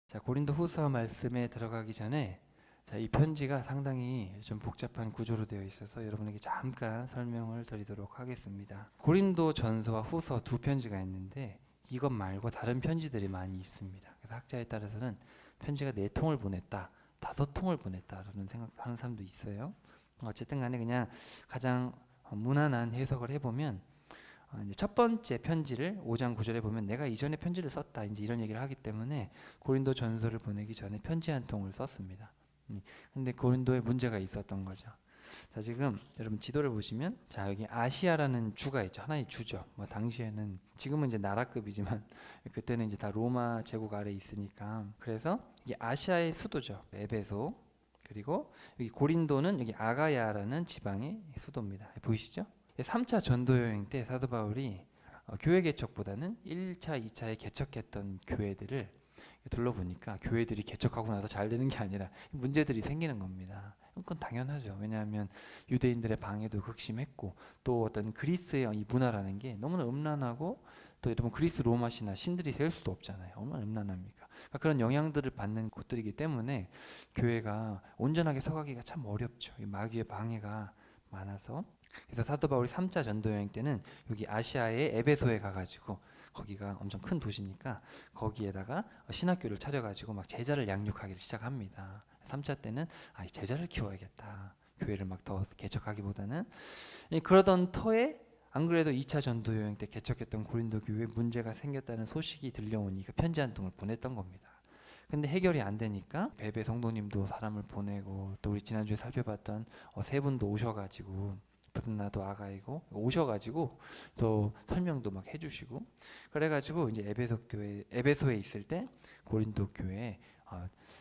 자, 고린도 후서 말씀에 들어가기 전에 이 편지가 상당히 좀 복잡한 구조로 되어 있어서 여러분에게 잠깐 설명을 드리도록 하겠습니다. 고린도 전서와 후서 두 편지가 있는데 이것 말고 다른 편지들이 많이 있습니다. 그래서 학자에 따라서는 편지가 4통을 보냈다, 5통을 보냈다라는 생각하는 사람도 있어요. 어쨌든 간에 그냥 가장 무난한 해석을 해보면 이제 첫 번째 편지를 5장 9절에 보면 내가 이전에 편지를 썼다 이제 이런 얘기를 하기 때문에 고린도 전서를 보내기 전에 편지 한 통을 썼습니다. 근데 고린도에 문제가 있었던 거죠. 자, 지금 여러분 지도를 보시면 자, 여기 아시아라는 주가 있죠. 하나의 주죠. 뭐 당시에는 지금은 이제 나라급이지만 그때는 이제 다 로마 제국 아래에 있으니까 그래서 이게 아시아의 수도죠. 에베소. 그리고 여기 고린도는 여기 아가야라는 지방의 수도입니다. 보이시죠? 3차 전도 여행 때 사도 바울이 교회 개척보다는 1차, 2차에 개척했던 교회들을 둘러보니까 교회들이 개척하고 나서 잘 되는 게 아니라 문제들이 생기는 겁니다. 그건 당연하죠. 왜냐하면 유대인들의 방해도 극심했고 또 어떤 그리스의 이 문화라는 게 너무나 음란하고 또 여러분 그리스 로마 신화 신들이 될 수도 없잖아요. 얼마나 음란합니까? 그러니까 그런 영향들을 받는 곳들이기 때문에 교회가 온전하게 서가기가 참 어렵죠. 마귀의 방해가 많아서. 그래서 사도 바울이 3차 전도 여행 때는 여기 아시아의 에베소에 가가지고 거기가 엄청 큰 도시니까 거기에다가 신학교를 차려가지고 막 제자를 양육하기를 시작합니다. 3차 때는 제자를 키워야겠다. 교회를 막 더 개척하기보다는 그러던 터에 안 그래도 2차 전도 여행 때 개척했던 고린도 교회에 문제가 생겼다는 소식이 들려오니 그 편지 한 통을 보냈던 겁니다. 근데 해결이 안 되니까 베베 성도님도 사람을 보내고 또 우리 지난주에 살펴봤던 세 분도 오셔가지고 브드나도 아가이고 오셔가지고 또 설명도 막 해주시고 그래가지고 이제 에베소에 있을 때 고린도 교회에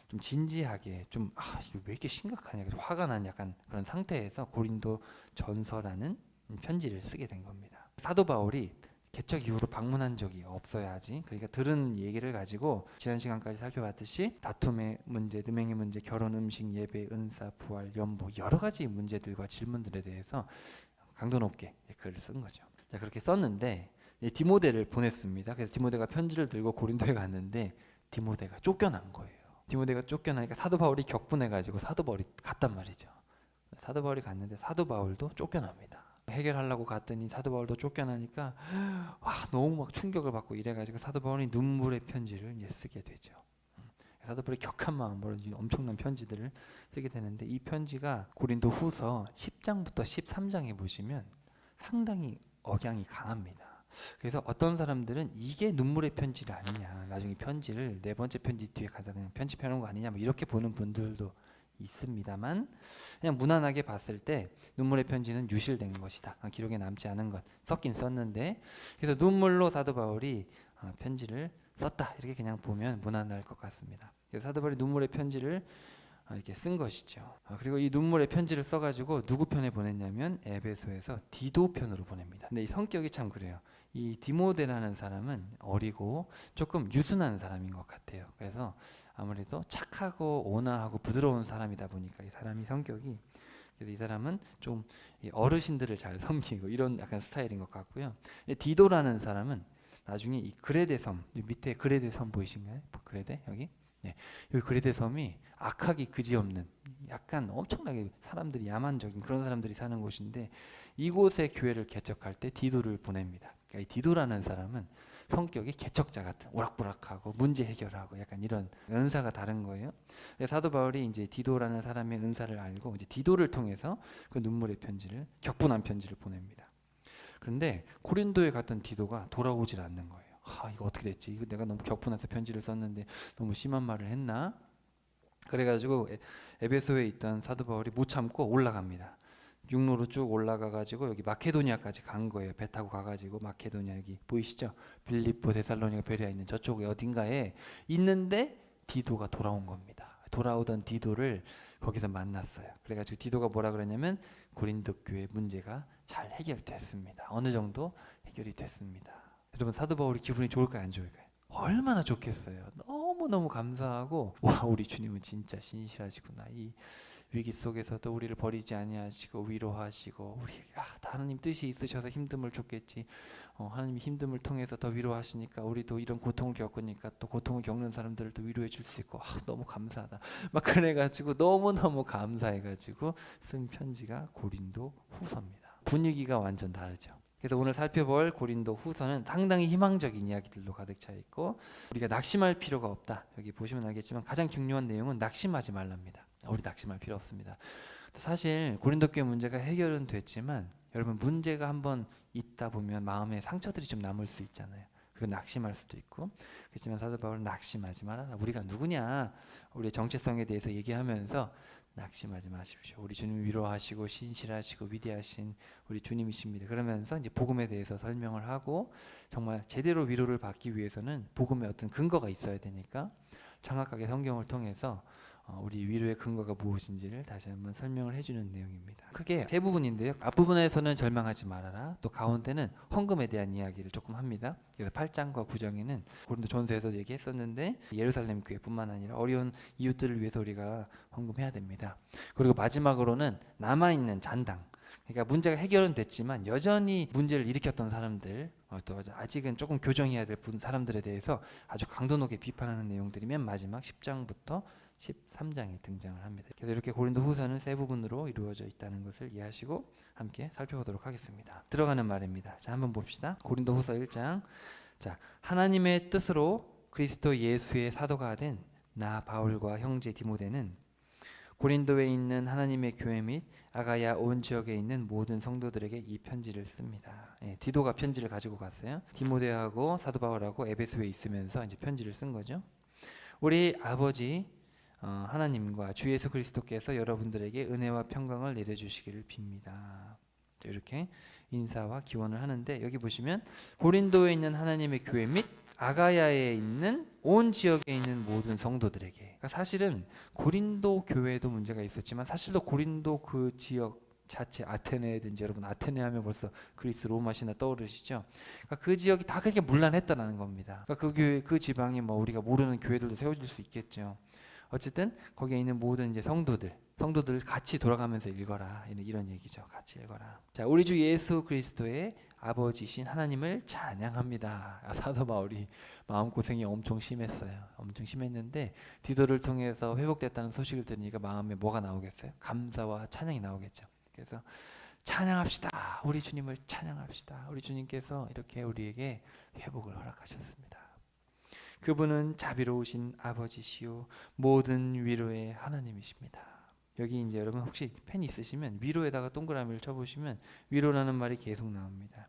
좀 진지하게 좀 이거 왜 이렇게 심각하냐 그래서 화가 난 약간 그런 상태에서 고린도 전서라는 편지를 쓰게 된 겁니다. 사도 바울이 개척 이후로 방문한 적이 없어야지. 그러니까 들은 얘기를 가지고 지난 시간까지 살펴봤듯이 다툼의 문제, 음행의 문제, 결혼, 음식, 예배, 은사, 부활, 연보 여러 가지 문제들과 질문들에 대해서 강도 높게 글을 쓴 거죠. 자, 그렇게 썼는데 디모데를 보냈습니다. 그래서 디모데가 편지를 들고 고린도에 갔는데 디모데가 쫓겨난 거예요. 디모데가 쫓겨나니까 사도 바울이 격분해가지고 사도 바울이 갔단 말이죠. 사도 바울이 갔는데 사도 바울도 쫓겨납니다. 해결하려고 갔더니 사도 바울도 쫓겨나니까 너무 막 충격을 받고 이래가지고 사도 바울이 눈물의 편지를 이제 쓰게 되죠. 사도 바울이 격한 마음으로 엄청난 편지들을 쓰게 되는데 이 편지가 고린도 후서 10장부터 13장에 보시면 상당히 억양이 강합니다. 그래서 어떤 사람들은 이게 눈물의 편지가 아니냐, 나중에 편지를 네 번째 편지 뒤에 가서 그냥 편집해놓은 거 아니냐, 뭐 이렇게 보는 분들도 있습니다만 그냥 무난하게 봤을 때 눈물의 편지는 유실된 것이다. 기록에 남지 않은 것 썼긴 썼는데 그래서 눈물로 사도 바울이 편지를 썼다 이렇게 그냥 보면 무난할 것 같습니다. 그래서 사도 바울이 눈물의 편지를 이렇게 쓴 것이죠. 그리고 이 눈물의 편지를 써가지고 누구 편에 보냈냐면 에베소에서 디도 편으로 보냅니다. 근데 이 성격이 참 그래요. 이 디모데라는 사람은 어리고 조금 유순한 사람인 것 같아요. 그래서 아무래도 착하고 온화하고 부드러운 사람이다 보니까 이 사람이 성격이 그래서 이 사람은 좀 어르신들을 잘 섬기고 이런 약간 스타일인 것 같고요. 디도라는 사람은 나중에 이 그레데 섬 밑에 그레데 섬 보이신가요? 그레데 여기? 네, 여기 그레데 섬이 악하기 그지없는 약간 엄청나게 사람들이 야만적인 그런 사람들이 사는 곳인데 이곳에 교회를 개척할 때 디도를 보냅니다. 그러니까 이 디도라는 사람은 성격이 개척자 같은 오락부락하고 문제 해결하고 약간 이런 은사가 다른 거예요. 사도 바울이 이제 디도라는 사람의 은사를 알고 이제 디도를 통해서 그 눈물의 편지를 격분한 편지를 보냅니다. 그런데 고린도에 갔던 디도가 돌아오질 않는 거예요. 이거 어떻게 됐지? 이거 내가 너무 격분해서 편지를 썼는데 너무 심한 말을 했나? 그래가지고 에베소에 있던 사도 바울이 못 참고 올라갑니다. 육로로 쭉 올라가가지고 여기 마케도니아까지 간 거예요. 배 타고 가가지고 마케도니아 여기 보이시죠? 빌립보, 데살로니가, 베레아 있는 저쪽에 어딘가에 있는데 디도가 돌아온 겁니다. 돌아오던 디도를 거기서 만났어요. 그래가지고 디도가 뭐라 그러냐면 고린도 교회 문제가 잘 해결됐습니다. 어느 정도 해결이 됐습니다. 여러분 사도 바울이 기분이 좋을까요, 안 좋을까요? 얼마나 좋겠어요. 너무너무 감사하고 우리 주님은 진짜 신실하시구나. 위기 속에서도 우리를 버리지 아니하시고 위로하시고 다 하나님 뜻이 있으셔서 힘듦을 줬겠지. 하나님이 힘듦을 통해서 더 위로하시니까 우리도 이런 고통을 겪으니까 또 고통을 겪는 사람들도 위로해 줄 수 있고 너무 감사하다. 막 그래가지고 너무너무 감사해가지고 쓴 편지가 고린도 후서입니다. 분위기가 완전 다르죠. 그래서 오늘 살펴볼 고린도 후서는 상당히 희망적인 이야기들로 가득 차 있고 우리가 낙심할 필요가 없다. 여기 보시면 알겠지만 가장 중요한 내용은 낙심하지 말랍니다. 우리 낙심할 필요 없습니다. 사실 고린도 교회 문제가 해결은 됐지만 여러분 문제가 한번 있다 보면 마음에 상처들이 좀 남을 수 있잖아요. 그리고 낙심할 수도 있고 그렇지만 사도 바울은 낙심하지 말아라. 우리가 누구냐? 우리의 정체성에 대해서 얘기하면서 낙심하지 마십시오. 우리 주님 위로하시고 신실하시고 위대하신 우리 주님이십니다. 그러면서 이제 복음에 대해서 설명을 하고 정말 제대로 위로를 받기 위해서는 복음의 어떤 근거가 있어야 되니까 정확하게 성경을 통해서 우리 위로의 근거가 무엇인지를 다시 한번 설명을 해주는 내용입니다. 크게 세 부분인데요. 앞부분에서는 절망하지 말아라. 또 가운데는 헌금에 대한 이야기를 조금 합니다. 그래서 8장과 9장에는 고린도 전서에서 얘기했었는데 예루살렘 교회뿐만 아니라 어려운 이웃들을 위해서 우리가 헌금해야 됩니다. 그리고 마지막으로는 남아있는 잔당, 그러니까 문제가 해결은 됐지만 여전히 문제를 일으켰던 사람들, 또 아직은 조금 교정해야 될 사람들에 대해서 아주 강도 높게 비판하는 내용들이 맨 마지막 10장부터 13장에 등장을 합니다. 그래서 이렇게 고린도 후서는 세 부분으로 이루어져 있다는 것을 이해하시고 함께 살펴보도록 하겠습니다. 들어가는 말입니다. 자, 한번 봅시다. 고린도 후서 1장. 자, 하나님의 뜻으로 그리스도 예수의 사도가 된 나 바울과 형제 디모데는 고린도에 있는 하나님의 교회 및 아가야 온 지역에 있는 모든 성도들에게 이 편지를 씁니다. 디도가 편지를 가지고 갔어요. 디모데하고 사도 바울하고 에베소에 있으면서 이제 편지를 쓴 거죠. 우리 아버지 하나님과 주 예수 그리스도께서 여러분들에게 은혜와 평강을 내려주시기를 빕니다. 이렇게 인사와 기원을 하는데 여기 보시면 고린도에 있는 하나님의 교회 및 아가야에 있는 온 지역에 있는 모든 성도들에게, 그러니까 사실은 고린도 교회에도 문제가 있었지만 사실도 고린도 그 지역 자체 아테네든지, 여러분 아테네 하면 벌써 그리스 로마 신화 떠오르시죠? 그러니까 그 지역이 다 그렇게 문란했다는 겁니다. 그러니까 그 교회, 그 지방에 뭐 우리가 모르는 교회들도 세워질 수 있겠죠. 어쨌든 거기에 있는 모든 이제 성도들 같이 돌아가면서 읽어라, 이런 얘기죠. 같이 읽어라. 자, 우리 주 예수 그리스도의 아버지신 하나님을 찬양합니다. 사도 바울이 마음고생이 엄청 심했어요. 엄청 심했는데 디도를 통해서 회복됐다는 소식을 들으니까 마음에 뭐가 나오겠어요? 감사와 찬양이 나오겠죠. 그래서 찬양합시다. 우리 주님을 찬양합시다. 우리 주님께서 이렇게 우리에게 회복을 허락하셨습니다. 그분은 자비로우신 아버지시요 모든 위로의 하나님이십니다. 여기 이제 여러분 혹시 펜 있으시면 위로에다가 동그라미를 쳐보시면 위로라는 말이 계속 나옵니다.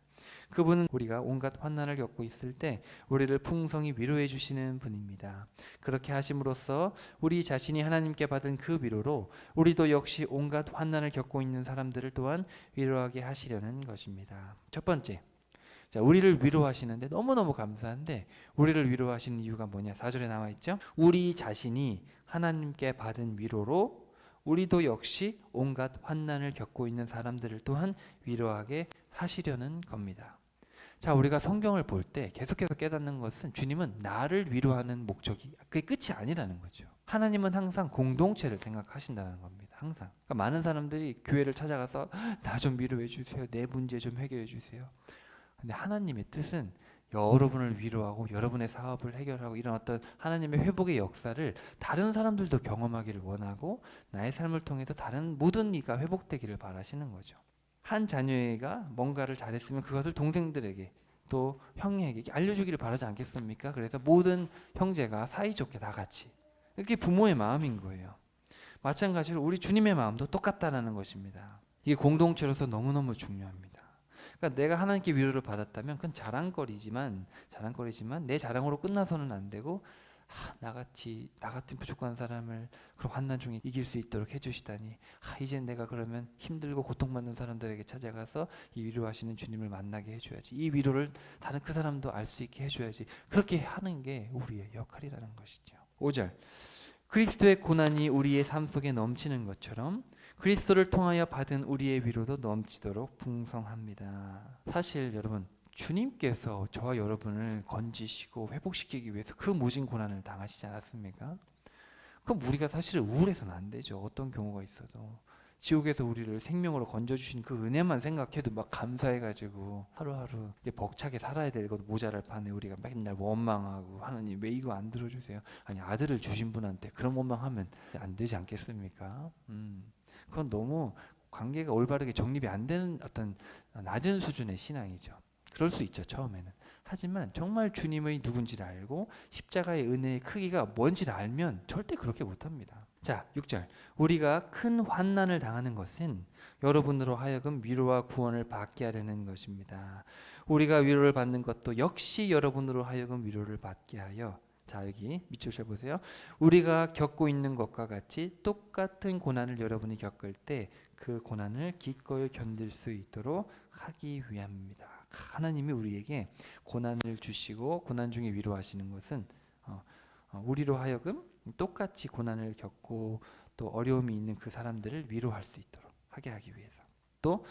그분은 우리가 온갖 환난을 겪고 있을 때 우리를 풍성히 위로해 주시는 분입니다. 그렇게 하심으로써 우리 자신이 하나님께 받은 그 위로로 우리도 역시 온갖 환난을 겪고 있는 사람들을 또한 위로하게 하시려는 것입니다. 첫 번째, 자, 우리를 위로하시는데 너무너무 감사한데 우리를 위로하시는 이유가 뭐냐? 4절에 나와 있죠. 우리 자신이 하나님께 받은 위로로 우리도 역시 온갖 환난을 겪고 있는 사람들을 또한 위로하게 하시려는 겁니다. 자, 우리가 성경을 볼 때 계속해서 깨닫는 것은 주님은 나를 위로하는 목적이 그게 끝이 아니라는 거죠. 하나님은 항상 공동체를 생각하신다는 겁니다. 항상. 그러니까 많은 사람들이 교회를 찾아가서 나 좀 위로해 주세요. 내 문제 좀 해결해 주세요. 근데 하나님의 뜻은 여러분을 위로하고 여러분의 사업을 해결하고 이런 어떤 하나님의 회복의 역사를 다른 사람들도 경험하기를 원하고 나의 삶을 통해서 다른 모든 이가 회복되기를 바라시는 거죠. 한 자녀가 뭔가를 잘했으면 그것을 동생들에게 또 형에게 알려주기를 바라지 않겠습니까? 그래서 모든 형제가 사이좋게 다 같이, 이게 부모의 마음인 거예요. 마찬가지로 우리 주님의 마음도 똑같다는 것입니다. 이게 공동체로서 너무너무 중요합니다. 그러니까 내가 하나님께 위로를 받았다면 그건 자랑거리지만 내 자랑으로 끝나서는 안 되고 나 같은 부족한 사람을 그런 환난 중에 이길 수 있도록 해주시다니, 이젠 내가 그러면 힘들고 고통받는 사람들에게 찾아가서 이 위로하시는 주님을 만나게 해줘야지, 이 위로를 다른 그 사람도 알 수 있게 해줘야지, 그렇게 하는 게 우리의 역할이라는 것이죠. 5절, 그리스도의 고난이 우리의 삶 속에 넘치는 것처럼 그리스도를 통하여 받은 우리의 위로도 넘치도록 풍성합니다. 사실 여러분, 주님께서 저와 여러분을 건지시고 회복시키기 위해서 그 모진 고난을 당하시지 않았습니까? 그럼 우리가 사실 우울해서는 안 되죠. 어떤 경우가 있어도. 지옥에서 우리를 생명으로 건져주신 그 은혜만 생각해도 막 감사해가지고 하루하루 이게 벅차게 살아야 될 것도 모자랄 판에 우리가 맨날 원망하고 하나님 왜 이거 안 들어주세요? 아니 아들을 주신 분한테 그런 원망하면 안 되지 않겠습니까? 그건 너무 관계가 올바르게 정립이 안 되는 어떤 낮은 수준의 신앙이죠. 그럴 수 있죠 처음에는. 하지만 정말 주님의 누군지를 알고 십자가의 은혜의 크기가 뭔지를 알면 절대 그렇게 못합니다. 자 6절 우리가 큰 환난을 당하는 것은 여러분으로 하여금 위로와 구원을 받게 하려는 것입니다. 우리가 위로를 받는 것도 역시 여러분으로 하여금 위로를 받게 하여 자 여기 밑줄 쳐 보세요. 우리가 겪고 있는 것과 같이 똑같은 고난을 여러분이 겪을 때 그 고난을 기꺼이 견딜 수 있도록 하기 위함입니다. 하나님이 우리에게 고난을 주시고 고난 중에 위로하시는 것은 우리로 하여금 똑같이 고난을 겪고 또 어려움이 있는 그 사람들을 위로할 수 있도록 하게 하기 위해서 또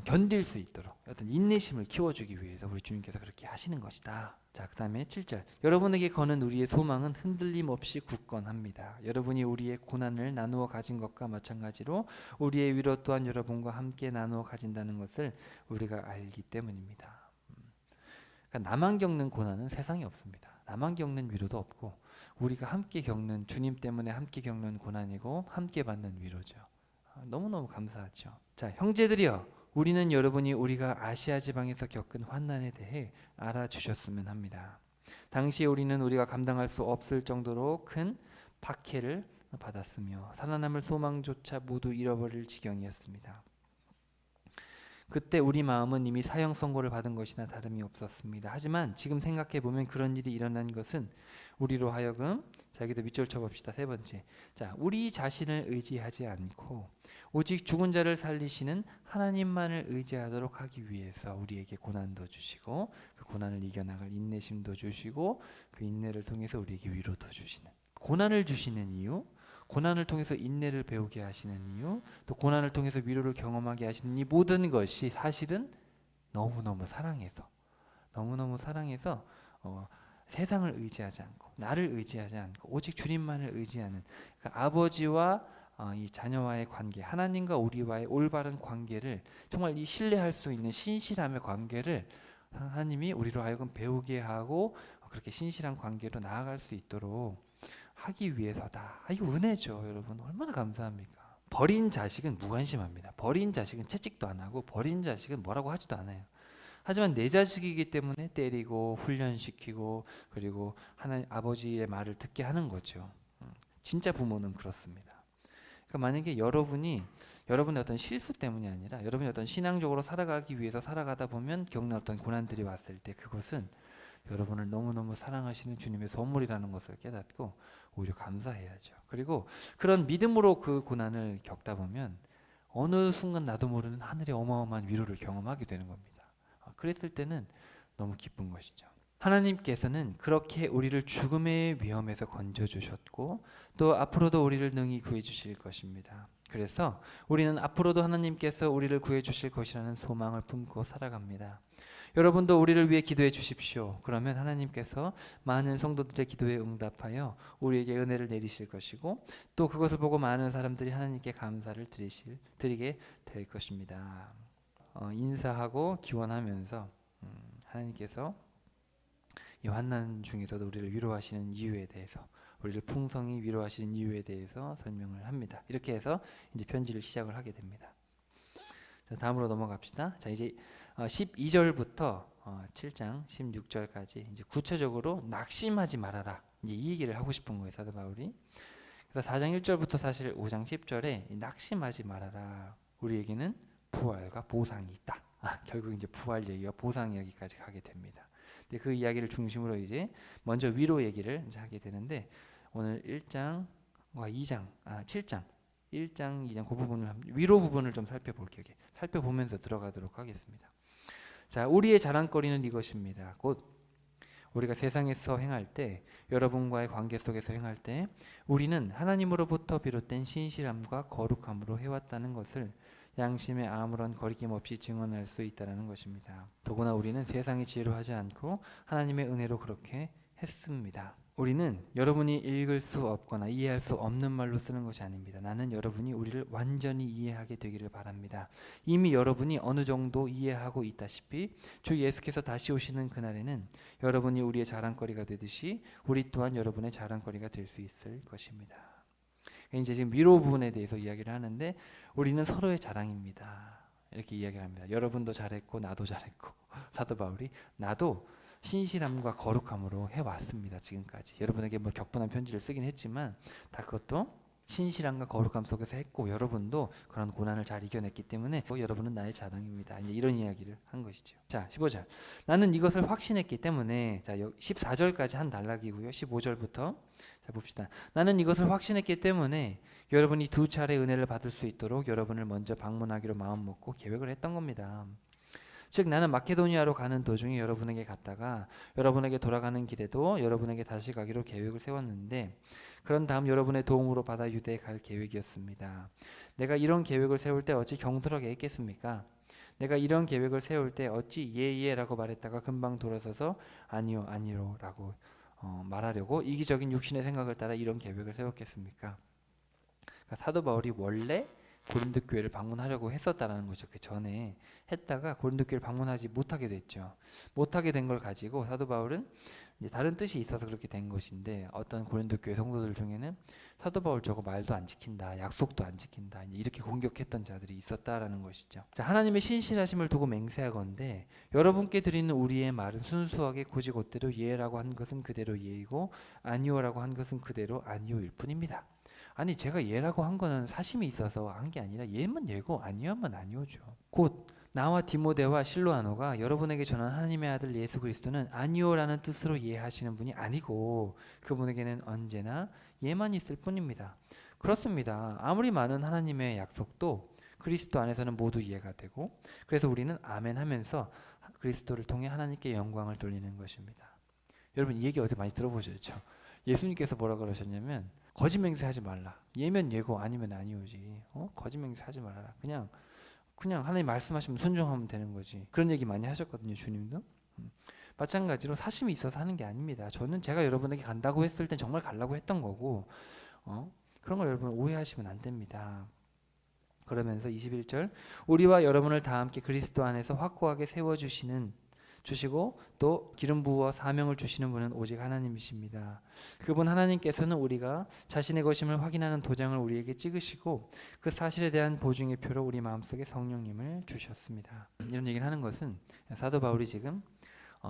견딜 수 있도록 어떤 인내심을 키워주기 위해서 우리 주님께서 그렇게 하시는 것이다. 자, 그 다음에 7절 여러분에게 거는 우리의 소망은 흔들림 없이 굳건합니다. 여러분이 우리의 고난을 나누어 가진 것과 마찬가지로 우리의 위로 또한 여러분과 함께 나누어 가진다는 것을 우리가 알기 때문입니다. 그러니까 나만 겪는 고난은 세상에 없습니다. 나만 겪는 위로도 없고 우리가 함께 겪는 주님 때문에 함께 겪는 고난이고 함께 받는 위로죠. 너무너무 감사하죠. 자, 형제들이여 우리는 여러분이 우리가 아시아 지방에서 겪은 환난에 대해 알아주셨으면 합니다. 당시에 우리는 우리가 감당할 수 없을 정도로 큰 박해를 받았으며 살아남을 소망조차 모두 잃어버릴 지경이었습니다. 그때 우리 마음은 이미 사형 선고를 받은 것이나 다름이 없었습니다. 하지만 지금 생각해보면 그런 일이 일어난 것은 우리로 하여금 자 여기도 밑줄 쳐봅시다. 세 번째 자 우리 자신을 의지하지 않고 오직 죽은 자를 살리시는 하나님만을 의지하도록 하기 위해서 우리에게 고난도 주시고 그 고난을 이겨나갈 인내심도 주시고 그 인내를 통해서 우리에게 위로도 주시는 고난을 주시는 이유 고난을 통해서 인내를 배우게 하시는 이유 또 고난을 통해서 위로를 경험하게 하시는 이 모든 것이 사실은 너무너무 사랑해서 세상을 의지하지 않고 나를 의지하지 않고 오직 주님만을 의지하는 그러니까 아버지와 이 자녀와의 관계 하나님과 우리와의 올바른 관계를 정말 이 신뢰할 수 있는 신실함의 관계를 하나님이 우리로 하여금 배우게 하고 그렇게 신실한 관계로 나아갈 수 있도록 하기 위해서다. 이거 은혜죠 여러분. 얼마나 감사합니까. 버린 자식은 무관심합니다. 버린 자식은 채찍도 안 하고 버린 자식은 뭐라고 하지도 않아요. 하지만 내 자식이기 때문에 때리고 훈련시키고 그리고 하나님 아버지의 말을 듣게 하는 거죠. 진짜 부모는 그렇습니다. 그러니까 만약에 여러분의 어떤 실수 때문이 아니라 여러분이 어떤 신앙적으로 살아가기 위해서 살아가다 보면 겪는 어떤 고난들이 왔을 때 그것은 여러분을 너무너무 사랑하시는 주님의 선물이라는 것을 깨닫고 오히려 감사해야죠. 그리고 그런 믿음으로 그 고난을 겪다 보면 어느 순간 나도 모르는 하늘의 어마어마한 위로를 경험하게 되는 겁니다. 그랬을 때는 너무 기쁜 것이죠. 하나님께서는 그렇게 우리를 죽음의 위험에서 건져주셨고 또 앞으로도 우리를 능히 구해주실 것입니다. 그래서 우리는 앞으로도 하나님께서 우리를 구해주실 것이라는 소망을 품고 살아갑니다. 여러분도 우리를 위해 기도해 주십시오. 그러면 하나님께서 많은 성도들의 기도에 응답하여 우리에게 은혜를 내리실 것이고 또 그것을 보고 많은 사람들이 하나님께 감사를 드리게 될 것입니다. 인사하고 기원하면서 하나님께서 이 환난 중에서도 우리를 위로하시는 이유에 대해서 우리를 풍성히 위로하시는 이유에 대해서 설명을 합니다. 이렇게 해서 이제 편지를 시작을 하게 됩니다. 자, 다음으로 넘어갑시다. 자, 이제 12절부터 7장 16절까지 이제 구체적으로 낙심하지 말아라. 이제 이 얘기를 하고 싶은 거예요, 사도 바울이. 그래서 4장 1절부터 사실 5장 10절에 낙심하지 말아라. 우리에게는 부활과 보상이 있다. 결국 이제 부활 얘기와 보상 이야기까지 가게 됩니다. 근데 그 이야기를 중심으로 이제 먼저 위로 얘기를 이제 하게 되는데 오늘 1장과 2장, 7장 1장, 2장 그 부분을 위로 부분을 좀 살펴보면서 들어가도록 하겠습니다. 자, 우리의 자랑거리는 이것입니다. 곧 우리가 세상에서 행할 때 여러분과의 관계 속에서 행할 때 우리는 하나님으로부터 비롯된 신실함과 거룩함으로 해왔다는 것을 양심에 아무런 거리낌 없이 증언할 수 있다는 것입니다. 더구나 우리는 세상의 지혜로 하지 않고 하나님의 은혜로 그렇게 했습니다. 우리는 여러분이 읽을 수 없거나 이해할 수 없는 말로 쓰는 것이 아닙니다. 나는 여러분이 우리를 완전히 이해하게 되기를 바랍니다. 이미 여러분이 어느 정도 이해하고 있다시피 주 예수께서 다시 오시는 그날에는 여러분이 우리의 자랑거리가 되듯이 우리 또한 여러분의 자랑거리가 될 수 있을 것입니다. 이제 지금 위로 부분에 대해서 이야기를 하는데 우리는 서로의 자랑입니다. 이렇게 이야기를 합니다. 여러분도 잘했고 나도 잘했고 사도 바울이 나도 신실함과 거룩함으로 해왔습니다. 지금까지 여러분에게 뭐 격분한 편지를 쓰긴 했지만 다 그것도 신실함과 거룩함 속에서 했고 여러분도 그런 고난을 잘 이겨냈기 때문에 여러분은 나의 자랑입니다. 이제 이런 이야기를 한 것이죠. 자 15절 나는 이것을 확신했기 때문에 자 14절까지 한 단락이고요. 15절부터 자 봅시다. 나는 이것을 확신했기 때문에 여러분이 2차례 은혜를 받을 수 있도록 여러분을 먼저 방문하기로 마음먹고 계획을 했던 겁니다. 즉 나는 마케도니아로 가는 도중에 여러분에게 갔다가 여러분에게 돌아가는 길에도 여러분에게 다시 가기로 계획을 세웠는데 그런 다음 여러분의 도움으로 받아 유대에 갈 계획이었습니다. 내가 이런 계획을 세울 때 어찌 경솔하게 했겠습니까? 내가 이런 계획을 세울 때 어찌 예예라고 말했다가 금방 돌아서서 아니요 아니로라고 말하려고 이기적인 육신의 생각을 따라 이런 계획을 세웠겠습니까? 그러니까 사도 바울이 원래 고린도 교회를 방문하려고 했었다라는 거죠. 그 전에 했다가 고린도 교회를 방문하지 못하게 됐죠. 못하게 된 걸 가지고 사도 바울은 이제 다른 뜻이 있어서 그렇게 된 것인데 어떤 고린도 교회 성도들 중에는 사도 바울 저거 말도 안 지킨다, 약속도 안 지킨다 이렇게 공격했던 자들이 있었다라는 것이죠. 자, 하나님의 신실하심을 두고 맹세하건대 여러분께 드리는 우리의 말은 순수하게 고지곧대로 예라고 한 것은 그대로 예이고 아니오라고 한 것은 그대로 아니오일 뿐입니다. 아니 제가 예라고 한 거는 사심이 있어서 한 게 아니라 예면 예고 아니오면 아니오죠. 곧 나와 디모데와 실로아노가 여러분에게 전한 하나님의 아들 예수 그리스도는 아니오라는 뜻으로 예하시는 분이 아니고 그분에게는 언제나 예만 있을 뿐입니다. 그렇습니다. 아무리 많은 하나님의 약속도 그리스도 안에서는 모두 이해가 되고 그래서 우리는 아멘 하면서 그리스도를 통해 하나님께 영광을 돌리는 것입니다. 여러분 이 얘기 어디 많이 들어보셨죠? 예수님께서 뭐라 그러셨냐면 거짓 맹세하지 말라. 예면 예고 아니면 아니오지. 거짓 맹세하지 말아라. 그냥 하나님 말씀하시면 순종하면 되는 거지. 그런 얘기 많이 하셨거든요, 주님도. 마찬가지로 사심이 있어서 하는 게 아닙니다. 저는 제가 여러분에게 간다고 했을 땐 정말 가려고 했던 거고 그런 걸 여러분 오해하시면 안 됩니다. 그러면서 21절 우리와 여러분을 다 함께 그리스도 안에서 확고하게 주시고 또 기름 부어 사명을 주시는 분은 오직 하나님이십니다. 그분 하나님께서는 우리가 자신의 것임을 확인하는 도장을 우리에게 찍으시고 그 사실에 대한 보증의 표로 우리 마음속에 성령님을 주셨습니다. 이런 얘기를 하는 것은 사도 바울이 지금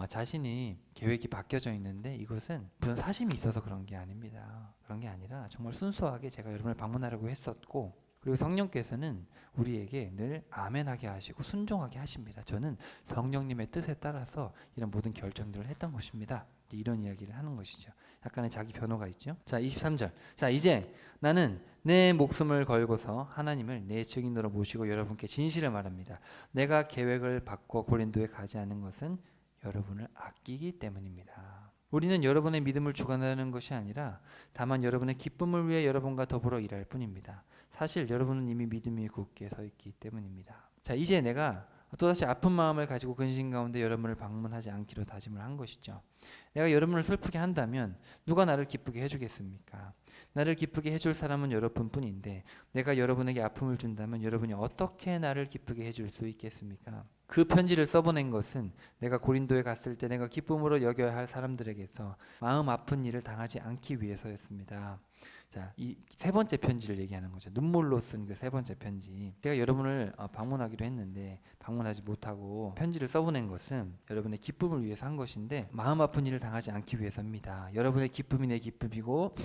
자신이 계획이 바뀌어져 있는데 이것은 무슨 사심이 있어서 그런 게 아닙니다. 그런 게 아니라 정말 순수하게 제가 여러분을 방문하려고 했었고 그리고 성령께서는 우리에게 늘 아멘하게 하시고 순종하게 하십니다. 저는 성령님의 뜻에 따라서 이런 모든 결정들을 했던 것입니다. 이런 이야기를 하는 것이죠. 약간의 자기 변호가 있죠. 자 23절 자 이제 나는 내 목숨을 걸고서 하나님을 내 증인으로 모시고 여러분께 진실을 말합니다. 내가 계획을 바꿔 고린도에 가지 않은 것은 여러분을 아끼기 때문입니다. 우리는 여러분의 믿음을 주관하는 것이 아니라 다만 여러분의 기쁨을 위해 여러분과 더불어 일할 뿐입니다. 사실 여러분은 이미 믿음이 굳게 서 있기 때문입니다. 자 이제 내가 또다시 아픈 마음을 가지고 근심 가운데 여러분을 방문하지 않기로 다짐을 한 것이죠. 내가 여러분을 슬프게 한다면 누가 나를 기쁘게 해주겠습니까? 나를 기쁘게 해줄 사람은 여러분뿐인데 내가 여러분에게 아픔을 준다면 여러분이 어떻게 나를 기쁘게 해줄 수 있겠습니까? 그 편지를 써보낸 것은 내가 고린도에 갔을 때 내가 기쁨으로 여겨야 할 사람들에게서 마음 아픈 일을 당하지 않기 위해서였습니다. 자, 이 세 번째 편지를 얘기하는 거죠. 눈물로 쓴 그 세 번째 편지. 제가 여러분을 방문하기로 했는데 방문하지 못하고 편지를 써보낸 것은 여러분의 기쁨을 위해서 한 것인데 마음 아픈 일을 당하지 않기 위해서입니다. 여러분의 기쁨이 내 기쁨이고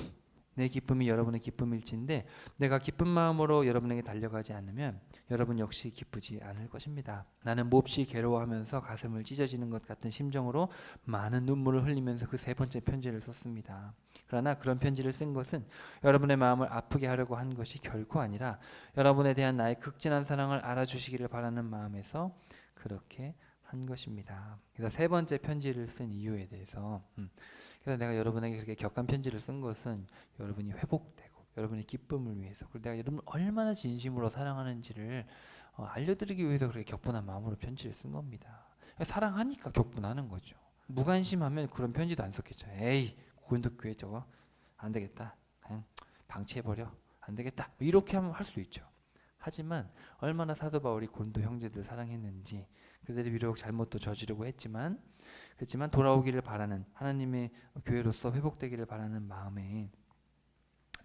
내 기쁨이 여러분의 기쁨일진데 내가 기쁜 마음으로 여러분에게 달려가지 않으면 여러분 역시 기쁘지 않을 것입니다. 나는 몹시 괴로워하면서 가슴을 찢어지는 것 같은 심정으로 많은 눈물을 흘리면서 그 세 번째 편지를 썼습니다. 그러나 그런 편지를 쓴 것은 여러분의 마음을 아프게 하려고 한 것이 결코 아니라 여러분에 대한 나의 극진한 사랑을 알아주시기를 바라는 마음에서 그렇게 한 것입니다. 그래서 세 번째 편지를 쓴 이유에 대해서 그래서 내가 여러분에게 그렇게 격한 편지를 쓴 것은 여러분이 회복되고 여러분의 기쁨을 위해서 그리고 내가 여러분을 얼마나 진심으로 사랑하는지를 알려드리기 위해서 그렇게 격분한 마음으로 편지를 쓴 겁니다. 사랑하니까 격분하는 거죠. 무관심하면 그런 편지도 안 썼겠죠. 에이 고린도 교회 저거 안 되겠다. 그냥 방치해버려. 안 되겠다. 이렇게 하면 할 수 있죠. 하지만 얼마나 사도 바울이 고린도 형제들 사랑했는지, 그들이 비록 잘못도 저지르고 했지만 그렇지만 돌아오기를 바라는, 하나님의 교회로서 회복되기를 바라는 마음에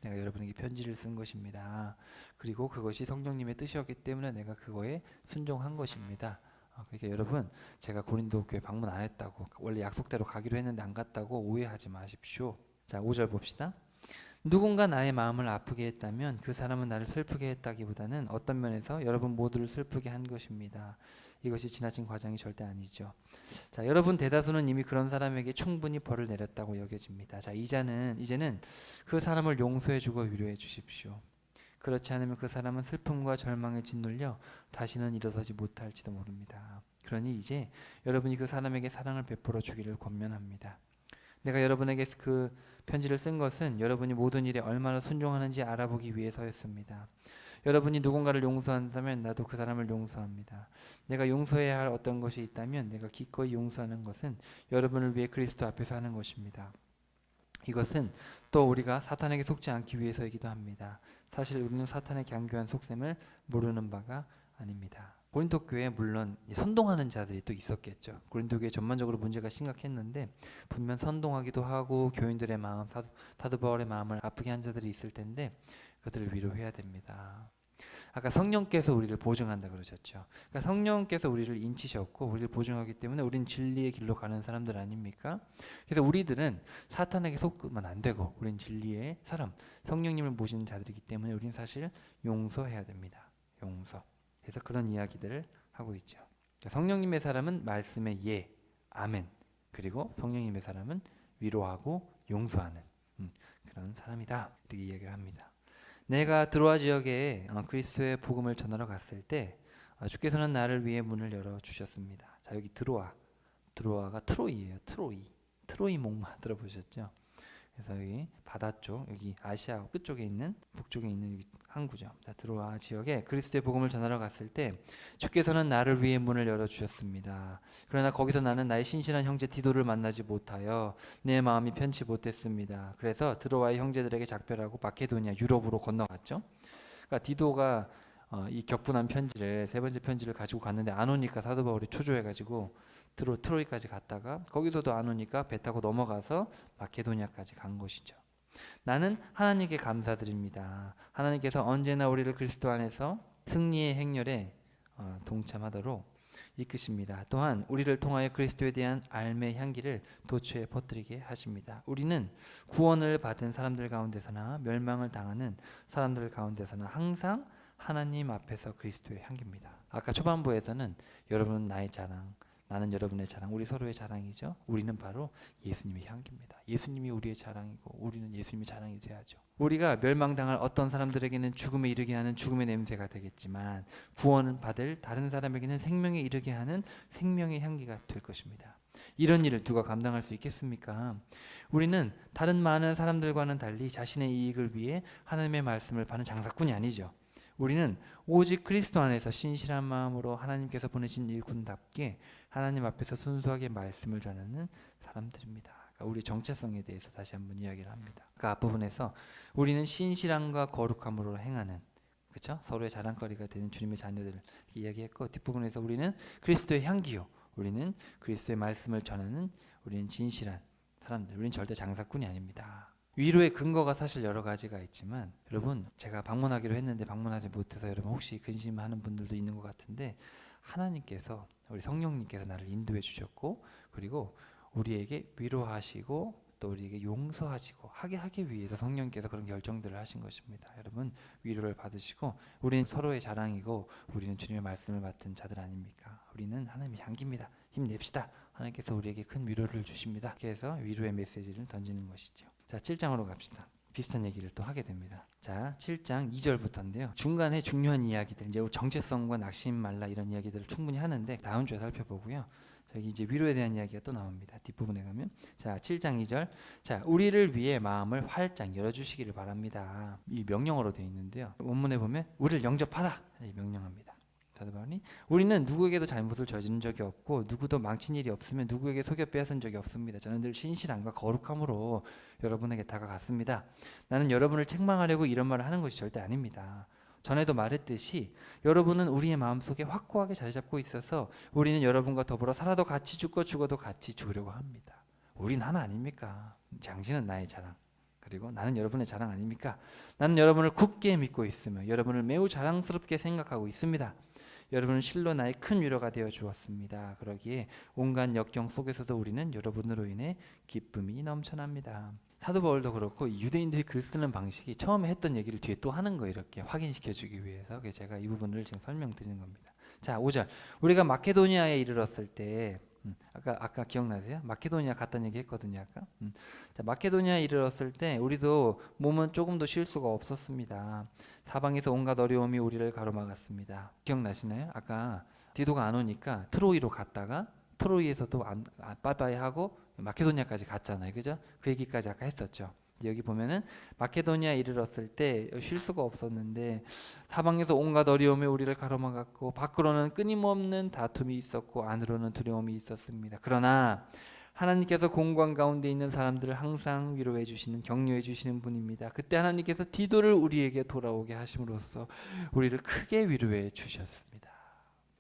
내가 여러분에게 편지를 쓴 것입니다. 그리고 그것이 성령님의 뜻이었기 때문에 내가 그거에 순종한 것입니다. 그러니까 여러분, 제가 고린도 교회 방문 안 했다고, 원래 약속대로 가기로 했는데 안 갔다고 오해하지 마십시오. 자, 5절 봅시다. 누군가 나의 마음을 아프게 했다면 그 사람은 나를 슬프게 했다기보다는 어떤 면에서 여러분 모두를 슬프게 한 것입니다. 이것이 지나친 과장이 절대 아니죠. 자, 여러분 대다수는 이미 그런 사람에게 충분히 벌을 내렸다고 여겨집니다. 자, 이제는 그 사람을 용서해주고 위로해 주십시오. 그렇지 않으면 그 사람은 슬픔과 절망에 짓눌려 다시는 일어서지 못할지도 모릅니다. 그러니 이제 여러분이 그 사람에게 사랑을 베풀어 주기를 권면합니다. 내가 여러분에게 그 편지를 쓴 것은 여러분이 모든 일에 얼마나 순종하는지 알아보기 위해서였습니다. 여러분이 누군가를 용서한다면 나도 그 사람을 용서합니다. 내가 용서해야 할 어떤 것이 있다면 내가 기꺼이 용서하는 것은 여러분을 위해 그리스도 앞에서 하는 것입니다. 이것은 또 우리가 사탄에게 속지 않기 위해서이기도 합니다. 사실 우리는 사탄의 강교한 속셈을 모르는 바가 아닙니다. 고린도 교회에 물론 선동하는 자들이 또 있었겠죠. 고린도 교회 전반적으로 문제가 심각했는데 분명 선동하기도 하고 교인들의 마음, 사도 바울의 마음을 아프게 한 자들이 있을 텐데 그들을 위로해야 됩니다. 아까 성령께서 우리를 보증한다 그러셨죠. 그러니까 성령께서 우리를 인치셨고 우리를 보증하기 때문에 우린 진리의 길로 가는 사람들 아닙니까? 그래서 우리들은 사탄에게 속으면 안 되고 우린 진리의 사람, 성령님을 모시는 자들이기 때문에 우린 사실 용서해야 됩니다. 용서. 그래서 그런 이야기들을 하고 있죠. 성령님의 사람은 말씀의 예, 아멘. 그리고 성령님의 사람은 위로하고 용서하는 그런 사람이다. 이렇게 이야기를 합니다. 내가 드로아 지역에 그리스도의 복음을 전하러 갔을 때 주께서는 나를 위해 문을 열어주셨습니다. 자, 여기 드로아가 트로이예요. 트로이 목마 들어보셨죠? 그래서 여기 바다 쪽, 여기 아시아 끝쪽에 있는, 북쪽에 있는 여기 항구죠. 자, 드로아 지역에 그리스도의 복음을 전하러 갔을 때 주께서는 나를 위해 문을 열어주셨습니다. 그러나 거기서 나는 나의 신실한 형제 디도를 만나지 못하여 내 마음이 편치 못했습니다. 그래서 드로아의 형제들에게 작별하고 마케도니아, 유럽으로 건너갔죠. 그러니까 디도가 이 격분한 편지를, 세 번째 편지를 가지고 갔는데 안 오니까 사도 바울이 초조해가지고 트로이까지 갔다가 거기서도 안 오니까 배 타고 넘어가서 마케도니아까지 간 것이죠. 나는 하나님께 감사드립니다. 하나님께서 언제나 우리를 그리스도 안에서 승리의 행렬에 동참하도록 이끄십니다. 또한 우리를 통하여 그리스도에 대한 알매의 향기를 도처에 퍼뜨리게 하십니다. 우리는 구원을 받은 사람들 가운데서나 멸망을 당하는 사람들 가운데서나 항상 하나님 앞에서 그리스도의 향기입니다. 아까 초반부에서는 여러분은 나의 자랑, 나는 여러분의 자랑, 우리 서로의 자랑이죠. 우리는 바로 예수님의 향기입니다. 예수님이 우리의 자랑이고 우리는 예수님의 자랑이 돼야죠. 우리가 멸망당할 어떤 사람들에게는 죽음에 이르게 하는 죽음의 냄새가 되겠지만 구원을 받을 다른 사람에게는 생명에 이르게 하는 생명의 향기가 될 것입니다. 이런 일을 누가 감당할 수 있겠습니까? 우리는 다른 많은 사람들과는 달리 자신의 이익을 위해 하나님의 말씀을 파는 장사꾼이 아니죠. 우리는 오직 그리스도 안에서 신실한 마음으로 하나님께서 보내신 일꾼답게 하나님 앞에서 순수하게 말씀을 전하는 사람들입니다. 그러니까 우리 정체성에 대해서 다시 한번 이야기를 합니다. 그 앞부분에서 우리는 신실함과 거룩함으로 행하는, 그렇죠? 서로의 자랑거리가 되는 주님의 자녀들을 이야기했고, 뒷부분에서 우리는 그리스도의 향기요, 우리는 그리스도의 말씀을 전하는, 우리는 진실한 사람들, 우리는 절대 장사꾼이 아닙니다. 위로의 근거가 사실 여러 가지가 있지만 여러분, 제가 방문하기로 했는데 방문하지 못해서 여러분 혹시 근심하는 분들도 있는 것 같은데, 하나님께서, 우리 성령님께서 나를 인도해 주셨고, 그리고 우리에게 위로하시고 또 우리에게 용서하시고 하기 위해서 성령께서 그런 결정들을 하신 것입니다. 여러분, 위로를 받으시고, 우리는 서로의 자랑이고 우리는 주님의 말씀을 맡은 자들 아닙니까? 우리는 하나님의 향기입니다. 힘냅시다. 하나님께서 우리에게 큰 위로를 주십니다. 그래서 위로의 메시지를 던지는 것이죠. 자, 7장으로 갑시다. 비슷한 얘기를 또 하게 됩니다. 자, 7장 2절부터인데요. 중간에 중요한 이야기들, 이제 정체성과 낙심 말라 이런 이야기들을 충분히 하는데 다음 주에 살펴보고요. 여기 이제 위로에 대한 이야기가 또 나옵니다. 뒷부분에 가면, 자, 7장 2절. 자, 우리를 위해 마음을 활짝 열어주시기를 바랍니다. 이 명령어로 되어 있는데요. 원문에 보면 우리를 영접하라, 명령합니다. 사도 바울이 우리는 누구에게도 잘못을 저지른 적이 없고 누구도 망친 일이 없으면 누구에게 속여 빼앗은 적이 없습니다. 저는 늘 신실함과 거룩함으로 여러분에게 다가갔습니다. 나는 여러분을 책망하려고 이런 말을 하는 것이 절대 아닙니다. 전에도 말했듯이 여러분은 우리의 마음속에 확고하게 자리 잡고 있어서 우리는 여러분과 더불어 살아도 같이 죽고 죽어도 같이 죽으려고 합니다. 우린 하나 아닙니까? 당신은 나의 자랑, 그리고 나는 여러분의 자랑 아닙니까? 나는 여러분을 굳게 믿고 있으며 여러분을 매우 자랑스럽게 생각하고 있습니다. 여러분은 실로 나의 큰 위로가 되어 주었습니다. 그러기에 온갖 역경 속에서도 우리는 여러분으로 인해 기쁨이 넘쳐납니다. 사도 바울도 그렇고 유대인들이 글 쓰는 방식이 처음에 했던 얘기를 뒤에 또 하는 거예요. 이렇게 확인시켜 주기 위해서. 그래서 제가 이 부분을 지금 설명드리는 겁니다. 자, 5절. 우리가 마케도니아에 이르렀을 때 아까 기억나세요? 마케도니아 갔다는 얘기 했거든요. 아까. 자, 마케도니아에 이르렀을 때 우리도 몸은 조금도 쉴 수가 없었습니다. 사방에서 온갖 어려움이 우리를 가로막았습니다. 기억나시나요? 아까 디도가 안 오니까 트로이로 갔다가 트로이에서도 빠빠이 하고 마케도니아까지 갔잖아요. 그죠? 그 얘기까지 아까 했었죠. 여기 보면은 마케도니아에 이르렀을 때 쉴 수가 없었는데 사방에서 온갖 어려움이 우리를 가로막았고 밖으로는 끊임없는 다툼이 있었고 안으로는 두려움이 있었습니다. 그러나 하나님께서 공관 가운데 있는 사람들을 항상 위로해 주시는, 격려해 주시는 분입니다. 그때 하나님께서 디도를 우리에게 돌아오게 하심으로써 우리를 크게 위로해 주셨습니다.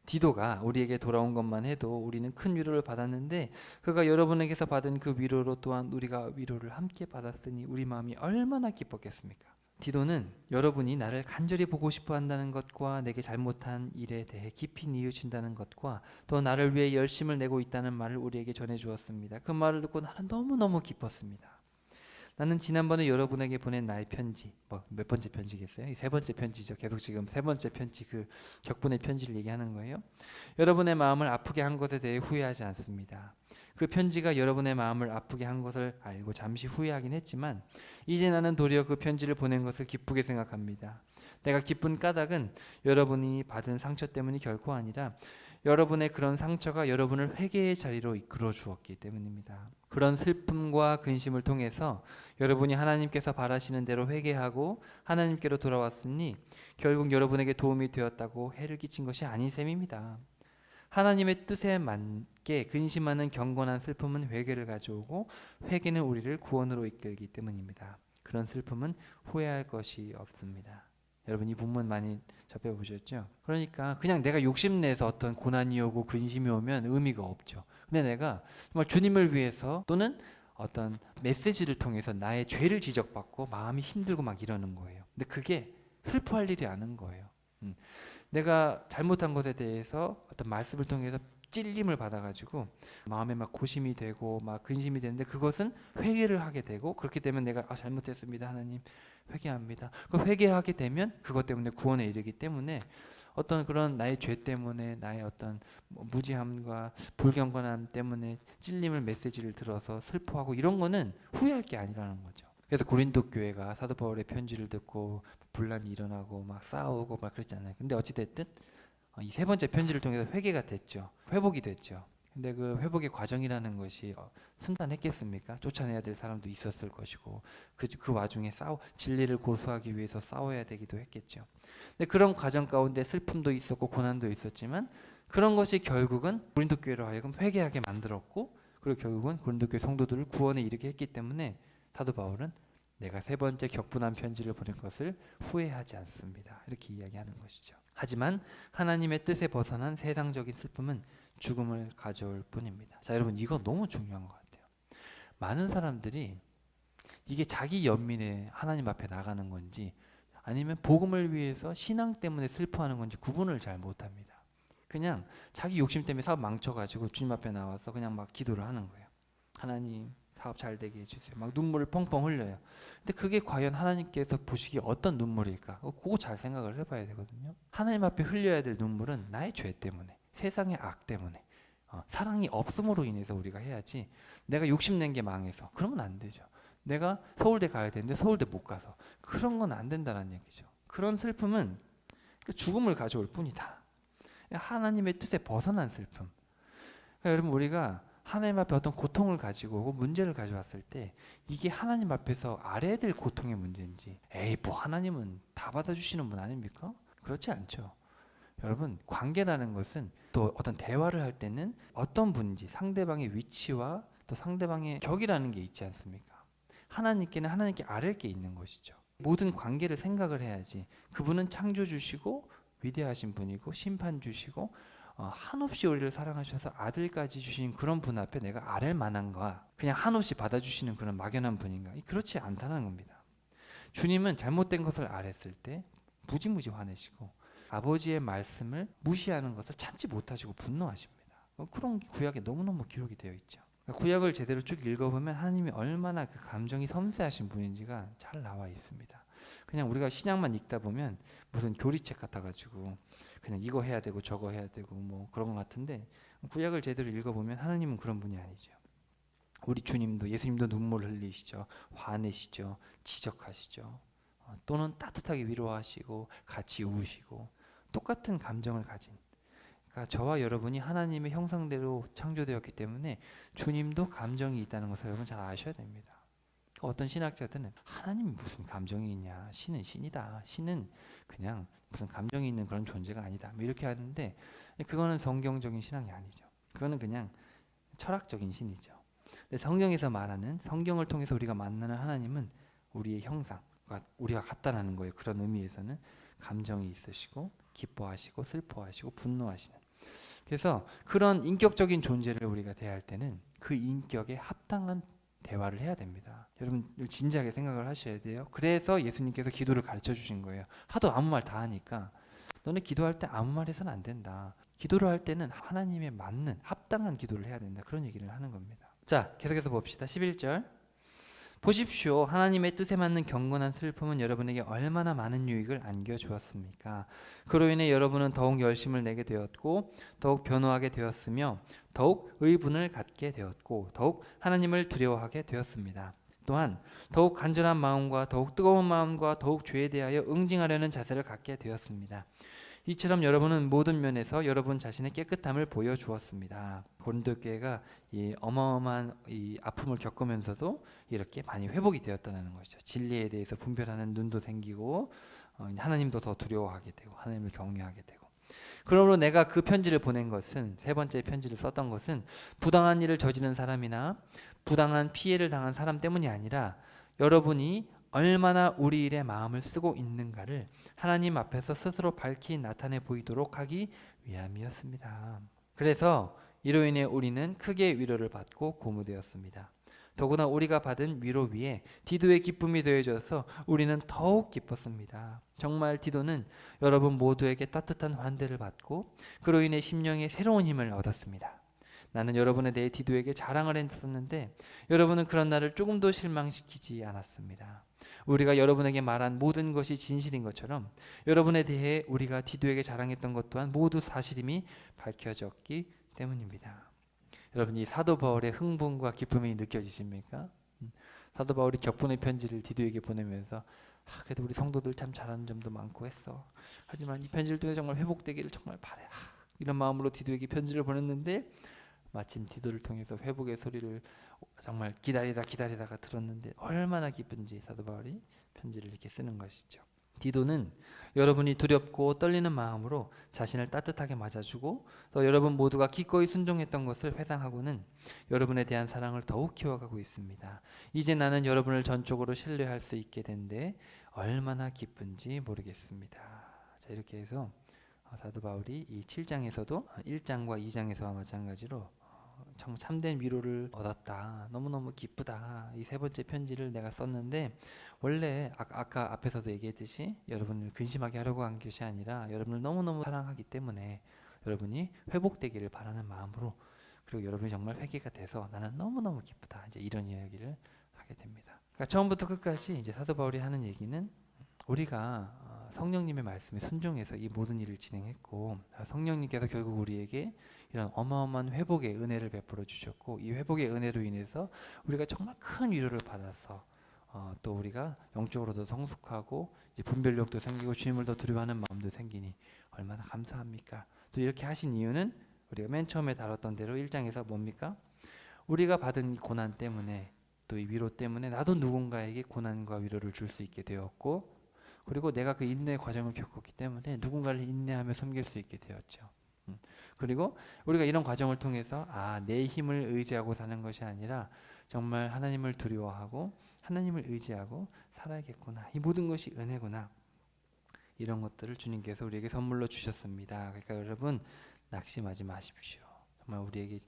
디도가 우리에게 돌아온 것만 해도 우리는 큰 위로를 받았는데 그가 여러분에게서 받은 그 위로로 또한 우리가 위로를 함께 받았으니 우리 마음이 얼마나 기뻤겠습니까? 디도는 여러분이 나를 간절히 보고 싶어 한다는 것과 내게 잘못한 일에 대해 깊이 뉘우친다는 것과 또 나를 위해 열심을 내고 있다는 말을 우리에게 전해 주었습니다. 그 말을 듣고 나는 너무너무 기뻤습니다. 나는 지난번에 여러분에게 보낸 나의 편지, 몇 번째 편지겠어요? 이 세 번째 편지죠. 계속 지금 세 번째 편지, 그 격분의 편지를 얘기하는 거예요. 여러분의 마음을 아프게 한 것에 대해 후회하지 않습니다. 그 편지가 여러분의 마음을 아프게 한 것을 알고 잠시 후회하긴 했지만 이제 나는 도리어 그 편지를 보낸 것을 기쁘게 생각합니다. 내가 기쁜 까닭은 여러분이 받은 상처 때문이 결코 아니라 여러분의 그런 상처가 여러분을 회개의 자리로 이끌어 주었기 때문입니다. 그런 슬픔과 근심을 통해서 여러분이 하나님께서 바라시는 대로 회개하고 하나님께로 돌아왔으니 결국 여러분에게 도움이 되었다고 해를 끼친 것이 아닌 셈입니다. 하나님의 뜻에 맞게 근심하는 경건한 슬픔은 회개를 가져오고 회개는 우리를 구원으로 이끌기 때문입니다. 그런 슬픔은 후회할 것이 없습니다. 여러분 이 본문 많이 접해보셨죠? 그러니까 그냥 내가 욕심내서 어떤 고난이 오고 근심이 오면 의미가 없죠. 근데 내가 정말 주님을 위해서 또는 어떤 메시지를 통해서 나의 죄를 지적받고 마음이 힘들고 막 이러는 거예요. 근데 그게 슬퍼할 일이 아닌 거예요. 내가 잘못한 것에 대해서 어떤 말씀을 통해서 찔림을 받아가지고 마음에 막 고심이 되고 막 근심이 되는데 그것은 회개를 하게 되고 그렇게 되면 내가 잘못했습니다 하나님 회개합니다. 그 회개하게 되면 그것 때문에 구원에 이르기 때문에 어떤 그런 나의 죄 때문에 나의 어떤 무지함과 불경건함 때문에 찔림을 메시지를 들어서 슬퍼하고 이런 거는 후회할 게 아니라는 거죠. 그래서 고린도 교회가 사도 바울의 편지를 듣고 분란이 일어나고 막 싸우고 막 그랬잖아요. 근데 어찌 됐든 이 세 번째 편지를 통해서 회개가 됐죠. 회복이 됐죠. 근데 그 회복의 과정이라는 것이 순탄했겠습니까? 쫓아내야 될 사람도 있었을 것이고 그 와중에 진리를 고수하기 위해서 싸워야 되기도 했겠죠. 근데 그런 과정 가운데 슬픔도 있었고 고난도 있었지만 그런 것이 결국은 고린도 교회로 하여금 회개하게 만들었고 그리고 결국은 고린도 교회 성도들을 구원에 이르게 했기 때문에 사도 바울은 내가 세 번째 격분한 편지를 보낸 것을 후회하지 않습니다. 이렇게 이야기하는 것이죠. 하지만 하나님의 뜻에 벗어난 세상적인 슬픔은 죽음을 가져올 뿐입니다. 자, 여러분 이거 너무 중요한 것 같아요. 많은 사람들이 이게 자기 연민에 하나님 앞에 나가는 건지 아니면 복음을 위해서 신앙 때문에 슬퍼하는 건지 구분을 잘 못합니다. 그냥 자기 욕심 때문에 사업 망쳐가지고 주님 앞에 나와서 그냥 막 기도를 하는 거예요. 하나님 사업 잘 되게 해주세요. 막 눈물을 펑펑 흘려요. 근데 그게 과연 하나님께서 보시기에 어떤 눈물일까? 그거 잘 생각을 해봐야 되거든요. 하나님 앞에 흘려야 될 눈물은 나의 죄 때문에, 세상의 악 때문에, 사랑이 없음으로 인해서 우리가 해야지. 내가 욕심낸 게 망해서 그러면 안 되죠. 내가 서울대 가야 되는데 서울대 못 가서 그런 건 안 된다는 얘기죠. 그런 슬픔은 죽음을 가져올 뿐이다. 하나님의 뜻에 벗어난 슬픔. 그러니까 여러분 우리가 하나님 앞에 어떤 고통을 가지고 오고 문제를 가져왔을 때 이게 하나님 앞에서 알아야 될 고통의 문제인지 에이 뭐 하나님은 다 받아주시는 분 아닙니까? 그렇지 않죠. 여러분, 관계라는 것은 또 어떤 대화를 할 때는 어떤 분인지 상대방의 위치와 또 상대방의 격이라는 게 있지 않습니까? 하나님께는 하나님께 아랠 게 있는 것이죠. 모든 관계를 생각을 해야지. 그분은 창조주시고 위대하신 분이고 심판주시고 한없이 우리를 사랑하셔서 아들까지 주신 그런 분 앞에 내가 아랠 만한가? 그냥 한없이 받아주시는 그런 막연한 분인가? 그렇지 않다는 겁니다. 주님은 잘못된 것을 아뢰었을 때 무지무지 화내시고 아버지의 말씀을 무시하는 것을 참지 못하시고 분노하십니다. 그런 구약에 너무너무 기록이 되어 있죠. 구약을 제대로 쭉 읽어보면 하나님이 얼마나 그 감정이 섬세하신 분인지가 잘 나와 있습니다. 그냥 우리가 신약만 읽다 보면 무슨 교리책 같아가지고 그냥 이거 해야 되고 저거 해야 되고 뭐 그런 것 같은데, 구약을 제대로 읽어보면 하나님은 그런 분이 아니죠. 우리 주님도, 예수님도 눈물 흘리시죠. 화내시죠. 지적하시죠. 또는 따뜻하게 위로하시고 같이 우시고 똑같은 감정을 가진, 그러니까 저와 여러분이 하나님의 형상대로 창조되었기 때문에 주님도 감정이 있다는 것을 여러분 잘 아셔야 됩니다. 어떤 신학자들은 하나님이 무슨 감정이 있냐, 신은 신이다, 신은 그냥 무슨 감정이 있는 그런 존재가 아니다, 뭐 이렇게 하는데, 그거는 성경적인 신앙이 아니죠. 그거는 그냥 철학적인 신이죠. 근데 성경에서 말하는, 성경을 통해서 우리가 만나는 하나님은 우리의 형상, 우리가 같다라는 거예요. 그런 의미에서는 감정이 있으시고 기뻐하시고 슬퍼하시고 분노하시는, 그래서 그런 인격적인 존재를 우리가 대할 때는 그 인격에 합당한 대화를 해야 됩니다. 여러분 진지하게 생각을 하셔야 돼요. 그래서 예수님께서 기도를 가르쳐 주신 거예요. 하도 아무 말 다 하니까 너네 기도할 때 아무 말 해서는 안 된다. 기도를 할 때는 하나님에 맞는 합당한 기도를 해야 된다. 그런 얘기를 하는 겁니다. 자, 계속해서 봅시다. 11절. 보십시오. 하나님의 뜻에 맞는 경건한 슬픔은 여러분에게 얼마나 많은 유익을 안겨주었습니까? 그로 인해 여러분은 더욱 열심을 내게 되었고 더욱 변호하게 되었으며 더욱 의분을 갖게 되었고 더욱 하나님을 두려워하게 되었습니다. 또한 더욱 간절한 마음과 더욱 뜨거운 마음과 더욱 죄에 대하여 응징하려는 자세를 갖게 되었습니다. 이처럼 여러분은 모든 면에서 여러분 자신의 깨끗함을 보여주었습니다. 고린도 교회가 이 어마어마한 이 아픔을 겪으면서도 이렇게 많이 회복이 되었다는 것이죠. 진리에 대해서 분별하는 눈도 생기고 하나님도 더 두려워하게 되고 하나님을 경외하게 되고. 그러므로 내가 그 편지를 보낸 것은, 세 번째 편지를 썼던 것은 부당한 일을 저지른 사람이나 부당한 피해를 당한 사람 때문이 아니라 여러분이 얼마나 우리 일에 마음을 쓰고 있는가를 하나님 앞에서 스스로 밝히 나타내 보이도록 하기 위함이었습니다. 그래서 이로 인해 우리는 크게 위로를 받고 고무되었습니다. 더구나 우리가 받은 위로 위에 디도의 기쁨이 더해져서 우리는 더욱 기뻤습니다. 정말 디도는 여러분 모두에게 따뜻한 환대를 받고 그로 인해 심령에 새로운 힘을 얻었습니다. 나는 여러분에 대해 디도에게 자랑을 했었는데 여러분은 그런 나를 조금도 실망시키지 않았습니다. 우리가 여러분에게 말한 모든 것이 진실인 것처럼 여러분에 대해 우리가 디도에게 자랑했던 것 또한 모두 사실임이 밝혀졌기 때문입니다. 여러분, 이 사도 바울의 흥분과 기쁨이 느껴지십니까? 사도 바울이 격분의 편지를 디도에게 보내면서 그래도 우리 성도들 참 잘하는 점도 많고 했어. 하지만 이 편지를 통해 정말 회복되기를 정말 바래. 이런 마음으로 디도에게 편지를 보냈는데 마침 디도를 통해서 회복의 소리를 정말 기다리다가 들었는데 얼마나 기쁜지 사도 바울이 편지를 이렇게 쓰는 것이죠. 디도는 여러분이 두렵고 떨리는 마음으로 자신을 따뜻하게 맞아주고 또 여러분 모두가 기꺼이 순종했던 것을 회상하고는 여러분에 대한 사랑을 더욱 키워가고 있습니다. 이제 나는 여러분을 전적으로 신뢰할 수 있게 된데 얼마나 기쁜지 모르겠습니다. 자, 이렇게 해서 사도 바울이 이 7장에서도 1장과 2장에서와 마찬가지로 정 참된 위로를 얻었다. 너무너무 기쁘다. 이 세 번째 편지를 내가 썼는데 원래 아까 앞에서도 얘기했듯이 여러분을 근심하게 하려고 한 것이 아니라 여러분을 너무너무 사랑하기 때문에 여러분이 회복되기를 바라는 마음으로, 그리고 여러분이 정말 회개가 돼서 나는 너무너무 기쁘다. 이제 이런 이야기를 하게 됩니다. 그러니까 처음부터 끝까지 이제 사도 바울이 하는 얘기는 우리가 성령님의 말씀에 순종해서 이 모든 일을 진행했고 성령님께서 결국 우리에게 이런 어마어마한 회복의 은혜를 베풀어 주셨고 이 회복의 은혜로 인해서 우리가 정말 큰 위로를 받아서 또 우리가 영적으로도 성숙하고 이제 분별력도 생기고 주님을 더 두려워하는 마음도 생기니 얼마나 감사합니까? 또 이렇게 하신 이유는 우리가 맨 처음에 다뤘던 대로 1장에서 뭡니까? 우리가 받은 이 고난 때문에 또 이 위로 때문에 나도 누군가에게 고난과 위로를 줄 수 있게 되었고 그리고 내가 그 인내의 과정을 겪었기 때문에 누군가를 인내하며 섬길 수 있게 되었죠. 그리고 우리가 이런 과정을 통해서 내 힘을 의지하고 사는 것이 아니라 정말 하나님을 두려워하고 하나님을 의지하고 살아야겠구나. 이 모든 것이 은혜구나. 이런 것들을 주님께서 우리에게 선물로 주셨습니다. 그러니까 여러분 낙심하지 마십시오. 정말 우리에게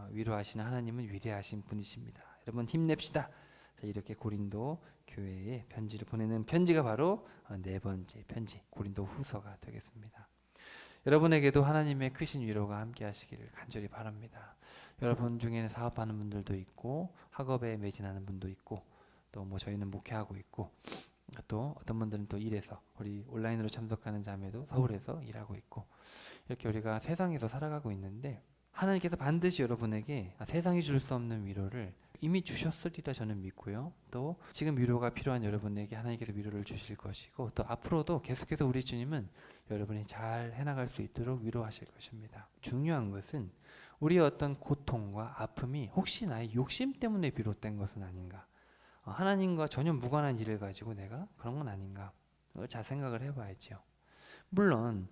위로하시는 하나님은 위대하신 분이십니다. 여러분 힘냅시다. 자, 이렇게 고린도 교회에 편지를 보내는 편지가 바로 네 번째 편지 고린도 후서가 되겠습니다. 여러분에게도 하나님의 크신 위로가 함께 하시기를 간절히 바랍니다. 여러분 중에는 사업하는 분들도 있고 학업에 매진하는 분도 있고 또 뭐 저희는 목회하고 있고 또 어떤 분들은 또 일해서 우리 온라인으로 참석하는 자매도 서울에서 일하고 있고 이렇게 우리가 세상에서 살아가고 있는데 하나님께서 반드시 여러분에게 세상이 줄 수 없는 위로를 이미 주셨으리라 저는 믿고요. 또 지금 위로가 필요한 여러분에게 하나님께서 위로를 주실 것이고 또 앞으로도 계속해서 우리 주님은 여러분이 잘 해나갈 수 있도록 위로하실 것입니다. 중요한 것은 우리의 어떤 고통과 아픔이 혹시 나의 욕심 때문에 비롯된 것은 아닌가, 하나님과 전혀 무관한 일을 가지고 내가 그런 건 아닌가 잘 생각을 해봐야죠. 물론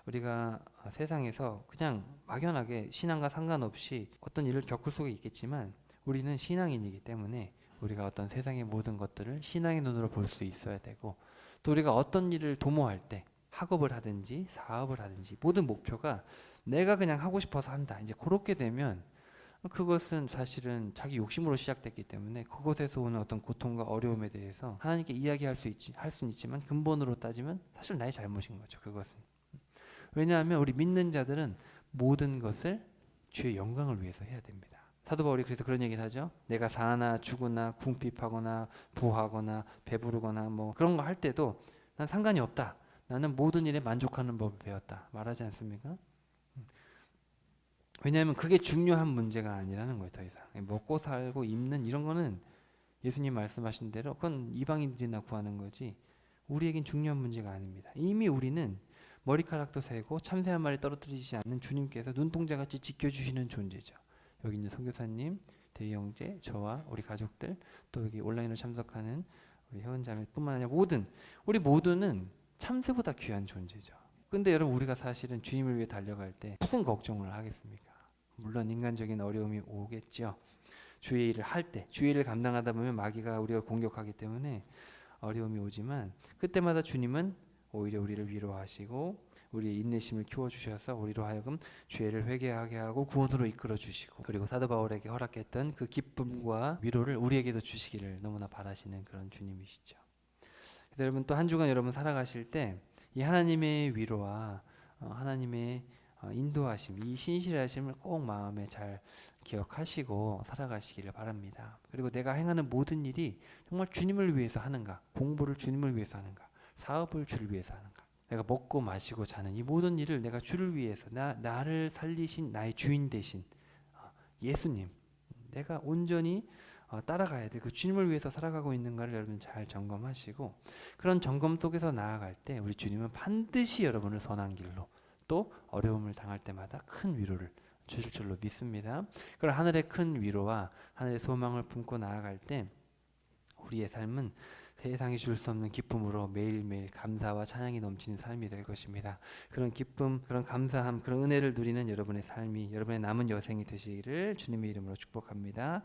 우리가 세상에서 그냥 막연하게 신앙과 상관없이 어떤 일을 겪을 수가 있겠지만 우리는 신앙인이기 때문에 우리가 어떤 세상의 모든 것들을 신앙의 눈으로 볼 수 있어야 되고 또 우리가 어떤 일을 도모할 때 학업을 하든지 사업을 하든지 모든 목표가 내가 그냥 하고 싶어서 한다. 이제 그렇게 되면 그것은 사실은 자기 욕심으로 시작됐기 때문에 그것에서 오는 어떤 고통과 어려움에 대해서 하나님께 이야기할 수는 있지만 근본으로 따지면 사실 나의 잘못인 거죠. 그것은. 왜냐하면 우리 믿는 자들은 모든 것을 주의 영광을 위해서 해야 됩니다. 사도 바울이 그래서 그런 얘기를 하죠. 내가 사나 죽으나 궁핍하거나 부하거나 배부르거나 뭐 그런 거 할 때도 난 상관이 없다. 나는 모든 일에 만족하는 법을 배웠다. 말하지 않습니까? 왜냐하면 그게 중요한 문제가 아니라는 거예요. 더 이상 먹고 살고 입는 이런 거는 예수님 말씀하신 대로 그건 이방인들이나 구하는 거지 우리에겐 중요한 문제가 아닙니다. 이미 우리는 머리카락도 세고 참새 한 마리 떨어뜨리지 않는 주님께서 눈동자같이 지켜주시는 존재죠. 여기 있는 선교사님, 대형제, 저와 우리 가족들 또 여기 온라인으로 참석하는 우리 회원자매뿐만 아니라 우리 모두는 참새보다 귀한 존재죠. 근데 여러분 우리가 사실은 주님을 위해 달려갈 때 무슨 걱정을 하겠습니까? 물론 인간적인 어려움이 오겠죠. 주의 일을 할 때, 주의 일을 감당하다 보면 마귀가 우리가 공격하기 때문에 어려움이 오지만 그때마다 주님은 오히려 우리를 위로하시고 우리의 인내심을 키워주셔서 우리로 하여금 죄를 회개하게 하고 구원으로 이끌어 주시고 그리고 사도 바울에게 허락했던 그 기쁨과 위로를 우리에게도 주시기를 너무나 바라시는 그런 주님이시죠. 그래서 여러분 또 한 주간 여러분 살아가실 때 이 하나님의 위로와 하나님의 인도하심, 이 신실하심을 꼭 마음에 잘 기억하시고 살아가시기를 바랍니다. 그리고 내가 행하는 모든 일이 정말 주님을 위해서 하는가, 공부를 주님을 위해서 하는가, 사업을 주를 위해서 하는가, 내가 먹고 마시고 자는 이 모든 일을 내가 주를 위해서 나를 살리신 나의 주인 되신 예수님, 내가 온전히 따라가야 될 그 주님을 위해서 살아가고 있는가를 여러분 잘 점검하시고 그런 점검 속에서 나아갈 때 우리 주님은 반드시 여러분을 선한 길로 또 어려움을 당할 때마다 큰 위로를 주실 줄로 믿습니다. 그런 하늘의 큰 위로와 하늘의 소망을 품고 나아갈 때 우리의 삶은 세상이 줄 수 없는 기쁨으로 매일매일 감사와 찬양이 넘치는 삶이 될 것입니다. 그런 기쁨, 그런 감사함, 그런 은혜를 누리는 여러분의 삶이 여러분의 남은 여생이 되시기를 주님의 이름으로 축복합니다.